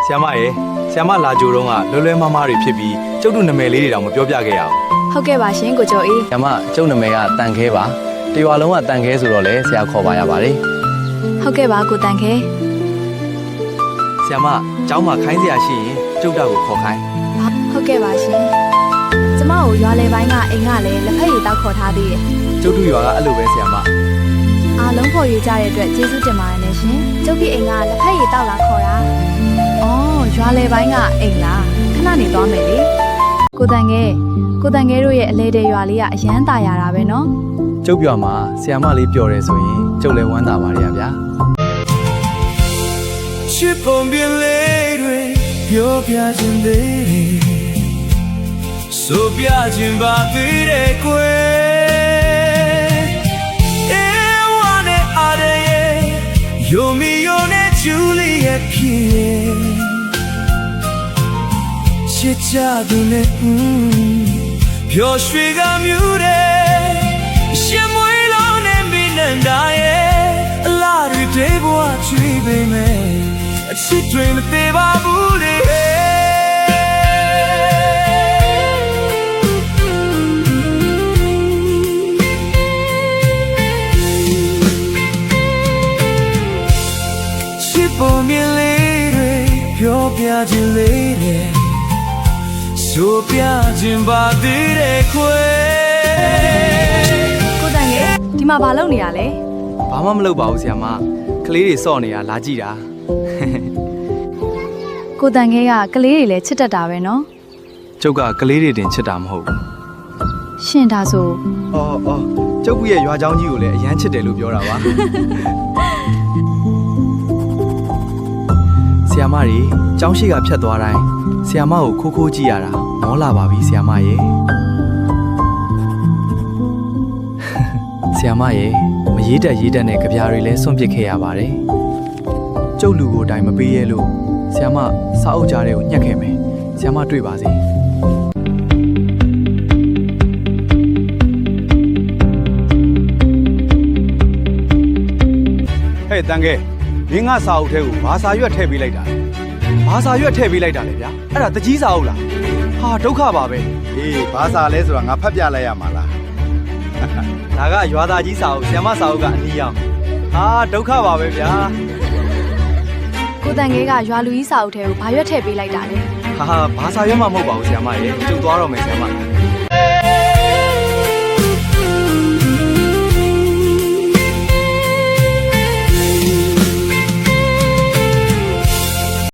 ဆရာမရေဆရာမလာကြိုတော့ကလွယ်မမတွေဖြစ်ပြီးကျုပ်တို့နာမည်လေးတွေတောင်မပြောပြခဲ့ရအောင် ဟုတ်ကဲ့ပါရှင်ကိုကျော်အေး ဆရာမကျုပ်နာမည်ကတန်ခဲပါတရွာလုံးကတန်ခဲဆိုတော့လေဆရာခေါ်ပါရပါတယ် ဟုတ်ကဲ့ပါကိုတန်ခဲ ဆရာမကျောင်းမှာခိုင်းစရာရှိရင်ကျုပ်တို့ကိုခေါ်ခိုင်း ဟုတ်ကဲ့ပါရှင်ကျမကိုရွာလေပိုင်းကအိမ်ကလည်းလက်ဖက်ရည်တောက်ခေါ်ထားသေးတယ် ကျုပ်တို့ရွာကအဲ့လိုပဲဆရာမ အားလုံးခေါ်ယူကြတဲ့အတွက်ကျေးဇူးတင်ပါတယ်နဲ့ရှင်ကျုပ်ကြီးအိမ်ကလက်ဖက်ရည်တောက်လာခေါ်တာအော်ရွာလေပိုင်းကအိမ်လားခဏနေသွားမယ်လေကိုတန်ခဲတို့ရဲ့အလဲတဲ့ရွာလေးကအရန်ตายရတာပဲနော် ကျုပ်ပြောမှာဆရာမလေးပြောတယ်ဆိုရင်ကျုပ်လည်းဝမ်းသာပါတယ်ဗျာ ချစ်ပုံပြလေးတွေပြောပြခြင်းလေးဆိုပြခြင်းပါသေးတယ်ကွယ်အေဝါနဲ့အားရရဲ့ယိုမီယိုနဲ့ဂျူလီရဲ့ဖြစ်ချစ်ကြသူနဲ့ပျော်ရွှင်ကမြူတယ်ရှင်မွေးလုံးနဲ့မင်းနဲ့တာရဲ့အလားတွေတွေဘဝချွေးပေမဲ့အချစ်တွေမသေးပါဘူးလေချစ်ပုံမြင်လေးတွေပြောပြခြင်းလေးတွေဆိုပြခြင်းပါသေးတယ်ခွဲ ကိုတန်ခဲဒီမှာဘာလုပ်နေရလဲ ဘာမှမလုပ်ပါဘူးဆရာမကလေးတွေစော့နေတာလာကြည့်တာ ကိုတန်ခဲကကလေးတွေလည်းချစ်တတ်တာပဲနော် ကျုပ်ကကလေးတွေတင်ချစ်တာမဟုတ်ဘူး ရှင်ဒါဆို အော်ကျုပ်ရဲ့ရွာเจ้าကြီးကိုလည်းအရန်ချစ်တယ်လို့ပြောတာပါဆရာမကြီးကျောင်းရှိကဖြတ်သွားတိုင်းဆရာမကိုခိုးကြည့်ရတာမောလာပါပြီဆရာမရေဆရာမရေမရေးတက်နဲ့ကြပြားတွေလည်းစွန့်ပစ်ခဲ့ရပါတယ်ကျုပ်လူကိုတိုင်မပေးရဲလို့ဆရာမစာအုပ်ကြားတွေကိုညှက်ခဲ့မယ်ဆရာမတွေ့ပါစေဟဲ့တန်ခဲမင်းကစာအုပ်ထဲကိုဘာစာရွက်ထည့်ပေးလိုက်တာလဲဘာစာရွက်ထည့်ပေးလိုက်တာလဲဗျာအဲ့ဒါတကြီးစာအုပ်လားဟာဒုက္ခပါပဲ အေးဘာစာလဲဆိုတာငါဖတ်ပြလိုက်ရမှာလား ဒါကရွာသားကြီးစာအုပ်ဆရာမစာအုပ်ကအနီးအောင်ဟာဒုက္ခပါပဲဗျာ ကိုတန်ခဲကရွာလူကြီးစာအုပ်ထဲကိုဘာရွက်ထည့်ပေးလိုက်တာလဲ ဟာဘာစာရွက်မှမဟုတ်ပါဘူးဆရာမရေကျုပ်သွားတော့မယ်ဆရာမ